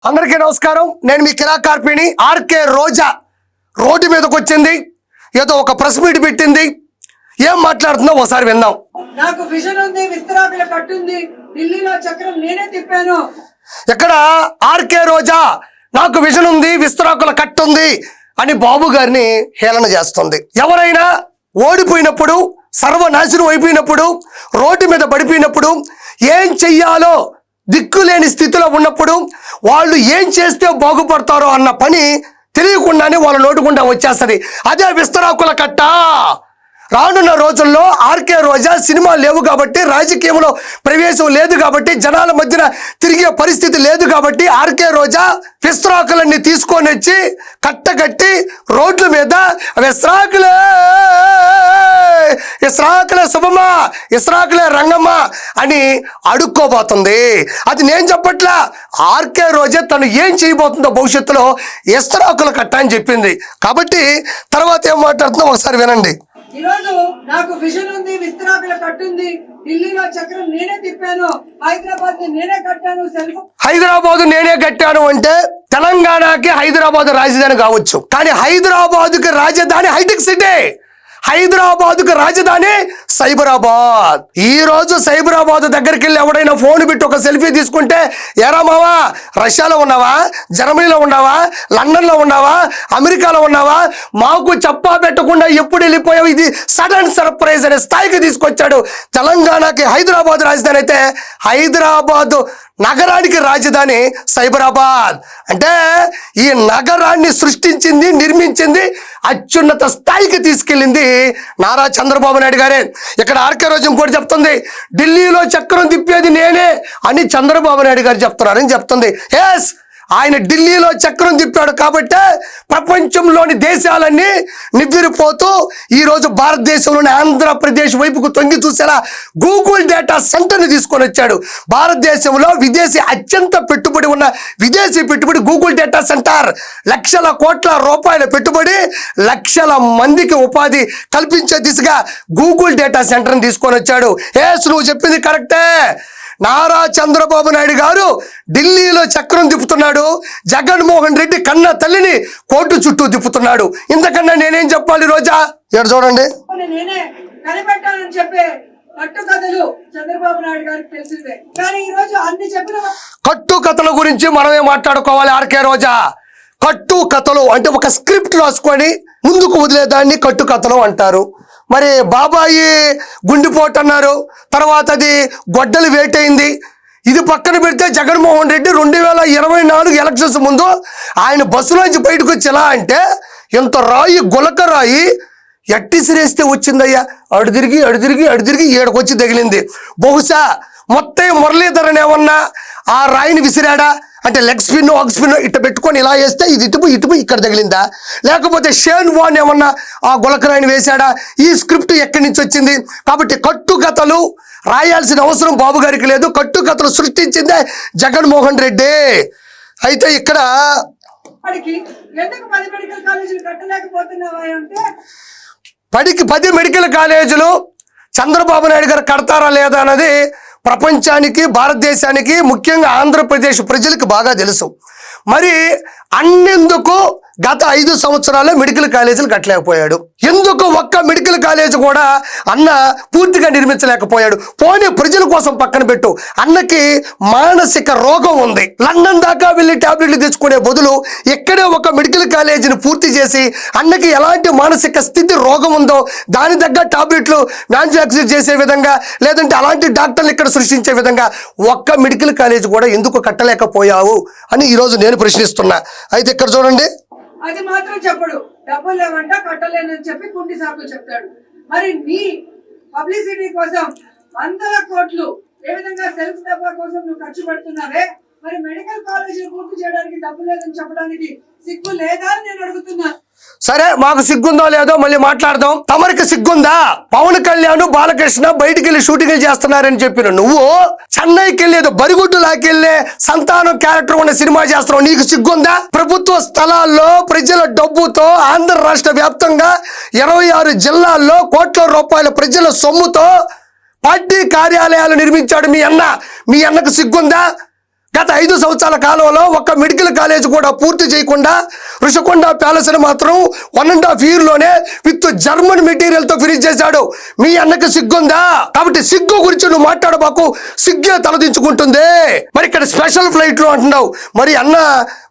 అందరికీ నమస్కారం. నేను మీ కిరాకార్పిణి ఆర్కే రోజా రోడ్డు మీదకి వచ్చింది. ఏదో ఒక ప్రెస్ మీట్ పెట్టింది. ఏం మాట్లాడుతుందో ఒకసారి విందాం. నాకు విజన్ ఉంది, విస్తరాకుల కట్టుంది, ఢిల్లీలో చక్రం నేనే తిప్పాను. ఇక్కడ ఆర్కే రోజా నాకు విజన్ ఉంది, విస్తరాకుల కట్టుంది అని బాబు గారిని హేళన చేస్తుంది. ఎవరైనా ఓడిపోయినప్పుడు, సర్వనాశనం అయిపోయినప్పుడు, రోడ్డు మీద పడిపోయినప్పుడు, ఏం చెయ్యాలో దిక్కులేని స్థితిలో ఉన్నప్పుడు వాళ్ళు ఏం చేస్తే బాగుపడతారో అన్న పని తెలియకుండానే వాళ్ళ నోటుకుండా వచ్చేస్తుంది. అదే విస్తరాకుల కట్ట. రానున్న రోజుల్లో ఆర్కే రోజా సినిమా లేవు కాబట్టి, రాజకీయంలో ప్రవేశం లేదు కాబట్టి, జనాల మధ్యన తిరిగే పరిస్థితి లేదు కాబట్టి ఆర్కే రోజా విస్తరాకులన్నీ తీసుకొని వచ్చి కట్టగట్టి రోడ్ల మీద విస్తరాకులే ఇస్రాకులే శుభమా, ఇస్రాకులే రంగమ్మ అని అడుక్కోబోతుంది. అది నేను చెప్పట్లా, ఆర్కే రోజా తను ఏం చేయబోతుందో భవిష్యత్తులో ఇస్రాకుల కట్ట అని చెప్పింది. కాబట్టి తర్వాత ఏం మాట్లాడుతుందో ఒకసారి వినండి. ఈరోజు నాకు విజన్ ఉంది, విస్తరాకుల కట్టుంది, ఢిల్లీలో చక్రం నేనే తిప్పాను, హైదరాబాద్ నేనే కట్టాను. హైదరాబాద్ నేనే కట్టాను అంటే తెలంగాణకి హైదరాబాద్ రాజధాని కావచ్చు, కానీ హైదరాబాద్కి రాజధాని హైటెక్ సిటీ, హైదరాబాద్కు రాజధాని సైబరాబాద్. ఈ రోజు సైబరాబాద్ దగ్గరికి వెళ్ళి ఎవడైనా ఫోన్ పెట్టి ఒక సెల్ఫీ తీసుకుంటే, ఏరా మావా రష్యాలో ఉన్నావా, జర్మనీలో ఉన్నావా, లండన్లో ఉన్నావా, అమెరికాలో ఉన్నావా, మాకు చెప్పా పెట్టకుండా ఎప్పుడు వెళ్ళిపోయావు, ఇది సడన్ సర్ప్రైజ్ అనే స్థాయికి తీసుకొచ్చాడు. తెలంగాణకి హైదరాబాద్ రాజధాని అయితే హైదరాబాద్ నగరానికి రాజధాని సైబరాబాద్. అంటే ఈ నగరాన్ని సృష్టించింది, నిర్మించింది, అత్యున్నత స్థాయికి తీసుకెళ్ళింది నారా చంద్రబాబు నాయుడు గారే. ఇక్కడ ఆర్కే రోజా కూడా చెప్తుంది, ఢిల్లీలో చక్రం తిప్పేది నేనే అని చంద్రబాబు నాయుడు గారు చెప్తున్నారని చెప్తుంది. ఎస్, ఆయన ఢిల్లీలో చక్రం తిప్పాడు కాబట్టే ప్రపంచంలోని దేశాలన్నీ నివ్వెరపోతూ ఈరోజు భారతదేశంలోని ఆంధ్రప్రదేశ్ వైపుకు తొంగి చూసేలా గూగుల్ డేటా సెంటర్ని తీసుకొని వచ్చాడు. భారతదేశంలో విదేశీ అత్యంత పెట్టుబడి ఉన్న విదేశీ పెట్టుబడి గూగుల్ డేటా సెంటర్. లక్షల కోట్ల రూపాయల పెట్టుబడి, లక్షల మందికి ఉపాధి కల్పించే దిశగా గూగుల్ డేటా సెంటర్ని తీసుకొని వచ్చాడు. ఎస్, నువ్వు చెప్పింది కరెక్టే. నారా చంద్రబాబు నాయుడు గారు ఢిల్లీలో చక్రం తిప్పుతున్నాడు, జగన్మోహన్ రెడ్డి కన్న తల్లిని కోర్టు చుట్టూ తిప్పుతున్నాడు. ఇంతకన్నా నేనేం చెప్పాలి రోజా? ఇక్కడ చూడండి, నేనే కనిపెట్టానని చెప్పే కట్టుకథలు చంద్రబాబు నాయుడు గారికి తెలిసిందే, కానీ ఈ రోజు అన్ని చెప్పిన కట్టు కథల గురించి మనమే మాట్లాడుకోవాలి. ఆర్కే రోజా కట్టు కథలు అంటే ఒక స్క్రిప్ట్ రాసుకొని ముందుకు వదిలేదాన్ని కట్టు కథలు అంటారు. మరి బాబాయి గుండెపోటు అన్నారు, తర్వాత అది గొడ్డలు వేటైంది. ఇది పక్కన పెడితే జగన్మోహన్ రెడ్డి 2024 ఎలక్షన్స్ ముందు ఆయన బస్సులోంచి బయటకు వచ్చి ఎలా అంటే, ఎంత రాయి గులక రాయి ఎట్టి సిరేస్తే వచ్చిందయ్యా, అడు తిరిగి ఏడకొచ్చి తగిలింది. బహుశా మొత్తం మురళీధరన్ ఏమన్నా ఆ రాయిని విసిరాడా అంటే లెగ్ స్పిన్, ఆగ్ స్పిన్ ఇట్ట పెట్టుకొని ఇలా వేస్తే ఇది ఇటుపు ఇక్కడ తగిలిందా, లేకపోతే షేన్ వాన్ ఏమన్నా ఆ గులకరాయిని వేశాడా? ఈ స్క్రిప్ట్ ఎక్కడి నుంచి వచ్చింది? కాబట్టి కట్టు కథలు రాయాల్సిన అవసరం బాబు గారికి లేదు. కట్టు కథలు సృష్టించిందే జగన్మోహన్ రెడ్డి. అయితే ఇక్కడ ఎందుకు 10 మెడికల్ కాలేజీలు కట్టలేకపోతున్నావా అంటే, 10 మెడికల్ కాలేజీలు చంద్రబాబు నాయుడు గారు కడతారా లేదా అన్నది ప్రపంచానికి, భారతదేశానికి, ముఖ్యంగా ఆంధ్రప్రదేశ్ ప్రజలకు బాగా తెలుసు. మరి అన్నెందుకు గత 5 సంవత్సరాల్లో మెడికల్ కాలేజీలు కట్టలేకపోయాడు? ఎందుకు ఒక్క మెడికల్ కాలేజ్ కూడా అన్న పూర్తిగా నిర్మించలేకపోయాడు? పోనీ ప్రజల కోసం పక్కన పెట్టు, అన్నకి మానసిక రోగం ఉంది. లండన్ దాకా వెళ్ళి టాబ్లెట్లు తెచ్చుకునే బదులు ఇక్కడే ఒక మెడికల్ కాలేజీని పూర్తి చేసి అన్నకి ఎలాంటి మానసిక స్థితి రోగం ఉందో దాని దగ్గర టాబ్లెట్లు మ్యానుఫ్యాక్చర్ చేసే విధంగా, లేదంటే అలాంటి డాక్టర్లు ఇక్కడ సృష్టించే విధంగా ఒక్క మెడికల్ కాలేజ్ కూడా ఎందుకు కట్టలేకపోయావు అని ఈరోజు నేను ప్రశ్నిస్తున్నా. అయితే ఇక్కడ చూడండి, అది మాత్రం చెప్పడు, డబ్బులు లేవంట కట్టలేనని చెప్పి కుంటి సాకులు చెప్తాడు. మరి నీ పబ్లిసిటీ కోసం 100 కోట్లు ఏ విధంగా సెల్ఫ్ డబ్బా కోసం నువ్వు ఖర్చు పెడుతున్నావే, మరి మెడికల్ కాలేజీలు పూర్తి చేయడానికి డబ్బు లేదని చెప్పడానికి సిగ్గు లేదా అని నేను అడుగుతున్నా. సరే, మాకు సిగ్గుందో లేదో మళ్ళీ మాట్లాడదాం. తమరికి సిగ్గుందా? పవన్ కళ్యాణ్, బాలకృష్ణ బయటికి వెళ్ళి షూటింగ్ చేస్తున్నారని చెప్పిన నువ్వు చెన్నైకి వెళ్ళేది బరిగుడ్డు లాకెళ్ళే సంతానం క్యారెక్టర్ ఉన్న సినిమా చేస్తున్నావు. నీకు సిగ్గుందా? ప్రభుత్వ స్థలాల్లో ప్రజల డబ్బుతో ఆంధ్ర రాష్ట్ర వ్యాప్తంగా 26 జిల్లాల్లో కోట్ల రూపాయల ప్రజల సొమ్ముతో పార్టీ కార్యాలయాలు నిర్మించాడు మీ అన్న. మీ అన్నకు సిగ్గుందా? గత 5 సంవత్సరాల కాలంలో ఒక్క మెడికల్ కాలేజ్ కూడా పూర్తి చేయకుండా ఋషికొండ ప్యాలెస్ మాత్రం 1.5 yearలోనే విత్ జర్మన్ మెటీరియల్ తో ఫినిష్ చేశాడు. మీ అన్నకి సిగ్గుందా? కాబట్టి సిగ్గు గురించి నువ్వు మాట్లాడబాకు, సిగ్గే తలదించుకుంటుంది. మరి ఇక్కడ స్పెషల్ ఫ్లైట్లు అంటున్నావు. మరి అన్న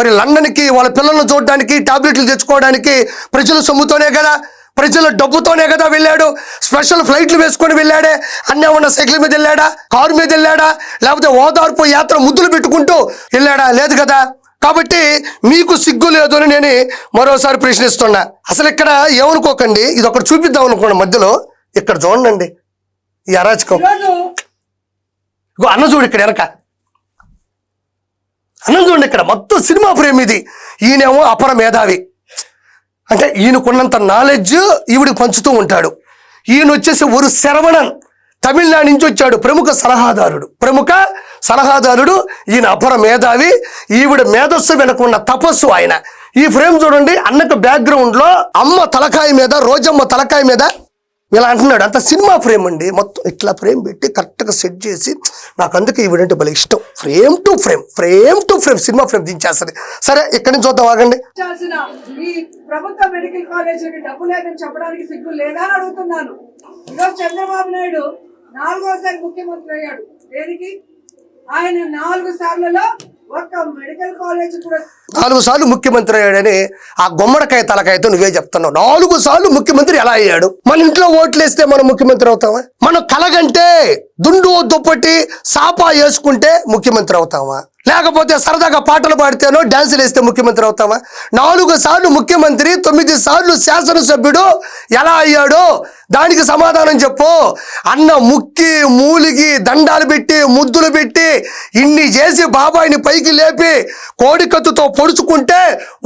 మరి లండన్కి వాళ్ళ పిల్లలను చూడడానికి టాబ్లెట్లు తెచ్చుకోవడానికి ప్రజల సొమ్ముతోనే కదా, ప్రజల డబ్బుతోనే కదా వెళ్ళాడు. స్పెషల్ ఫ్లైట్లు వేసుకొని వెళ్ళాడే. అన్న ఉన్న సైకిల్ మీద వెళ్ళాడా, కారు మీద వెళ్ళాడా, లేకపోతే ఓదార్పు యాత్ర ముద్దులు పెట్టుకుంటూ వెళ్ళాడా? లేదు కదా. కాబట్టి మీకు సిగ్గు లేదు అని నేను మరోసారి ప్రశ్నిస్తున్నా. అసలు ఇక్కడ ఏమనుకోకండి, ఇది ఒకటి చూపిద్దాం అనుకోండి మధ్యలో. ఇక్కడ చూడండి ఈ అరాచకం. ఇగో అన్న చూడు ఇక్కడ వెనక, అన్నం చూడండి ఇక్కడ మొత్తం సినిమా ఫ్రేమ్ ఇది. ఈయనేమో అపర మేధావి, అంటే ఈయనకున్నంత నాలెడ్జ్ ఈవిడికి పంచుతూ ఉంటాడు. ఈయన వచ్చేసి ఒక శరవణన్, తమిళనాడు నుంచి వచ్చాడు, ప్రముఖ సలహాదారుడు. ఈయన అపర మేధావి, ఈవిడ మేధస్సు వెనకున్న తపస్సు ఆయన. ఈ ఫ్రేమ్ చూడండి, అన్నకు బ్యాక్గ్రౌండ్ లో అమ్మ తలకాయ మీద, రోజమ్మ తలకాయ మీద ఇలా అంటున్నాడు. అంత సినిమా ఫ్రేమ్ అండి. మొత్తం ఇట్లా ఫ్రేమ్ పెట్టి కరెక్ట్గా సెట్ చేసి, నాకు అందుకే ఈవిడంటే భలే ఇష్టం. Frame to frame cinema frame దించేస్తుంది. సరే ఇక్కడి నుంచి చూద్దాం, ఆగండి. ఈ ప్రభుత్వ మెడికల్ కాలేజీకి డబ్బు లేదని చెప్పడానికి సిగ్గు లేదా అని అడుగుతున్నాను. ఈరోజు చంద్రబాబు నాయుడు 4వసారి ముఖ్యమంత్రి అయ్యాడు. దేనికి? ఆయన 4 సార్లలో ఒక్క మెడికల్ కాలేజ్ కూడా 4 సార్లు ముఖ్యమంత్రి అయ్యాడని ఆ గుమ్మడికాయ తలకాయతో నువ్వే చెప్తున్నావు. 4 సార్లు ముఖ్యమంత్రి ఎలా అయ్యాడు? మన ఇంట్లో ఓట్లేస్తే మనం ముఖ్యమంత్రి అవుతామా? మనం కలగంటే దుండు దుప్పటి సాపా వేసుకుంటే ముఖ్యమంత్రి అవుతామా? లేకపోతే సరదాగా పాటలు పాడితేనో డాన్సులు వేస్తే ముఖ్యమంత్రి అవుతామా? 4 సార్లు ముఖ్యమంత్రి, 9 సార్లు శాసనసభ్యుడు ఎలా అయ్యాడు? దానికి సమాధానం చెప్పు. అన్న ముక్కి మూలిగి దండాలు పెట్టి ముద్దులు పెట్టి ఇన్ని చేసి బాబాయిని పైకి లేపి కోడికత్తుతో పొడుచుకుంటే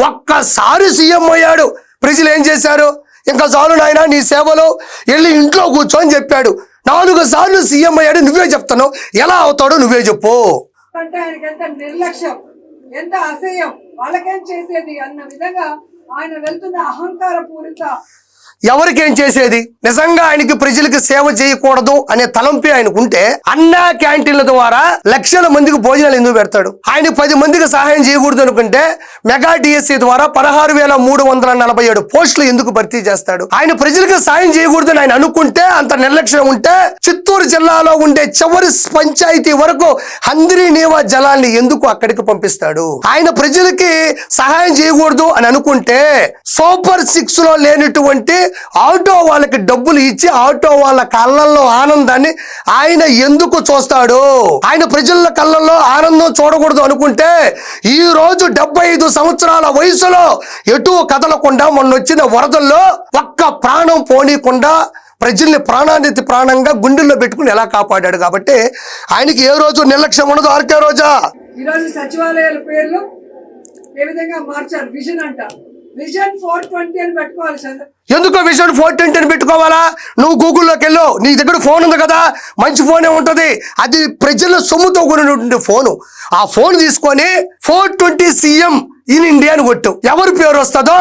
ఒక్కసారి సీఎం అయ్యాడు. ప్రజలు ఏం చేశారు? ఇంకా చాలు నాయన నీ సేవలు, వెళ్ళి ఇంట్లో కూర్చో అని చెప్పాడు. 4 సార్లు సీఎం అయ్యాడు. నువ్వే చెప్తాను, ఎలా అవుతాడో నువ్వే చెప్పు. అంటే ఆయనకి ఎంత నిర్లక్ష్యం, ఎంత అసహ్యం, వాళ్ళకేం చేసేది అన్న విధంగా ఆయన వెళ్తున్న అహంకార పూరిత. ఎవరికేం చేసేది? నిజంగా ఆయనకి ప్రజలకు సేవ చేయకూడదు అనే తలంపే ఆయనకు ఉంటే అన్నా క్యాంటీన్ల ద్వారా లక్షల మందికి భోజనాలు ఎందుకు పెడతాడు? ఆయన 10 మందికి సహాయం చేయకూడదు అనుకుంటే మెగా డిఎస్సి ద్వారా 16,347 పోస్టులు ఎందుకు భర్తీ చేస్తాడు? ఆయన ప్రజలకు సాయం చేయకూడదని ఆయన అనుకుంటే, అంత నిర్లక్ష్యం ఉంటే చిత్తూరు జిల్లాలో ఉండే చివరి పంచాయతీ వరకు హంద్రీ నీవా జలాల్ని ఎందుకు అక్కడికి పంపిస్తాడు? ఆయన ప్రజలకి సహాయం చేయకూడదు అని అనుకుంటే సూపర్ 6 లో లేనటువంటి ఆటో వాళ్ళకి డబ్బులు ఇచ్చి ఆటో వాళ్ళ కళ్ళల్లో ఆనందాన్ని ఆయన ఎందుకు చూస్తాడు? ఆయన ప్రజల కళ్ళల్లో ఆనందం చూడకూడదు అనుకుంటే ఈ రోజు 75 సంవత్సరాల వయసులో ఎటు కదలకుండా మొన్నొచ్చిన వరదల్లో ఒక్క ప్రాణం పోనీకుండా ప్రజల్ని ప్రాణంగా గుండెల్లో పెట్టుకుని ఎలా కాపాడాడు? కాబట్టి ఆయనకి ఏ రోజు నిర్లక్ష్యం ఉండదు. ఆర్కే రోజా ఈరోజు సచివాలయాల పేర్లు ఏ విధంగా మార్చారు? విజన్ అంట, విజన్ 420 అని పెట్టుకోవాలి. ఎందుకో విజన్ 420 అని పెట్టుకోవాలా? నువ్వు గూగుల్లోకి వెళ్ళు, నీ దగ్గర ఫోన్ ఉంది కదా, మంచి ఫోనే ఉంటుంది, అది ప్రజల సొమ్ముతో కూడినటువంటి ఫోను. ఆ ఫోన్ తీసుకొని 420 సీఎం ఇన్ ఇండియా అని కొట్టు. ఎవరి పేరు వస్తుందో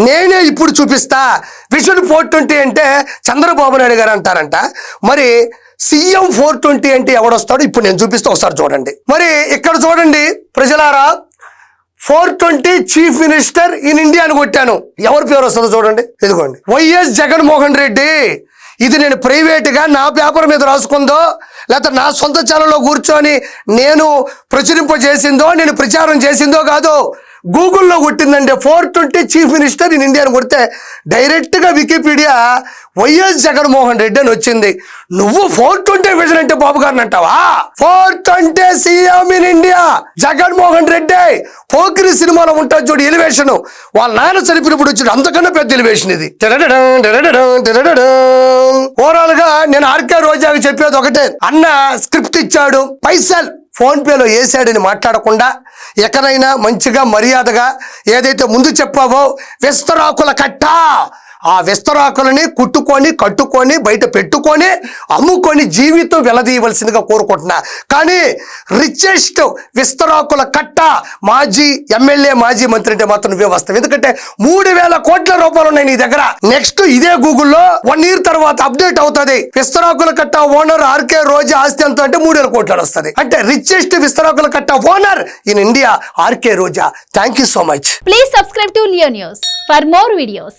నేనే ఇప్పుడు చూపిస్తా. విజన్ 420 అంటే చంద్రబాబు నాయుడు గారు అంటారంట. మరి సీఎం 420 అంటే ఎవడొస్తాడో ఇప్పుడు నేను చూపిస్తా, ఒకసారి చూడండి. మరి ఇక్కడ చూడండి ప్రజలారా, 420 చీఫ్ మినిస్టర్ ఇన్ ఇండియా అని కొట్టాను. ఎవరి పేరు వస్తుందో చూడండి. ఇదిగోండి, వైఎస్ జగన్మోహన్ రెడ్డి. ఇది నేను ప్రైవేట్గా నా పేపర్ మీద రాసుకుందో, లేకపోతే నా సొంత ఛానల్లో కూర్చొని నేను ప్రచురింపజేసిందో, నేను ప్రచారం చేసిందో కాదు. గూగుల్లో కొట్టిందంటే 420 చీఫ్ మినిస్టర్ ఇన్ ఇండియా అని కొడితే డైరెక్ట్గా వికీపీడియా వైఎస్ జగన్మోహన్ రెడ్డి అని వచ్చింది. నువ్వు 420 విజన్ అంటే బాబు గారిని అంటావా? 420 CM in India Jaganmohan Reddy. Pokiri సినిమాలో ఉంటుంది చూడు ఎలివేషన్, వాళ్ళ నాన్న చనిపోయినప్పుడు వచ్చింది, అంతకన్నా పెద్ద ఎలివేషన్ ఇది. ఓవరాల్ గా నేను ఆర్కే రోజాకి చెప్పేది ఒకటే, అన్న స్క్రిప్ట్ ఇచ్చాడు, పైసల్ ఫోన్ పేలో వేసాడని మాట్లాడకుండా ఎక్కడైనా మంచిగా మర్యాదగా ఏదైతే ముందు చెప్పావో విస్తరాకుల కట్ట ఆ విస్తరాకులని కుట్టుకొని కట్టుకొని బయట పెట్టుకొని అమ్ముకొని జీవితం వెలదీయవలసిందిగా కోరుకుంటున్నా. కానీ రిచెస్ట్ విస్తరాకుల కట్ట మాజీ ఎమ్మెల్యే మాజీ మంత్రి అంటే మాత్రం నువ్వే వస్తావు. ఎందుకంటే 3,000 కోట్ల రూపాయలు ఉన్నాయి నీ దగ్గర. నెక్స్ట్ ఇదే గూగుల్లో 1 year తర్వాత అప్డేట్ అవుతుంది. విస్తరాకుల కట్ట ఓనర్ ఆర్కే రోజా ఆస్తి ఎంత అంటే 3,000 కోట్లు వస్తుంది. అంటే రిచెస్ట్ విస్తరాకుల కట్ట owner in India RK Roja. Thank you so much. Please subscribe to Leo News for more videos.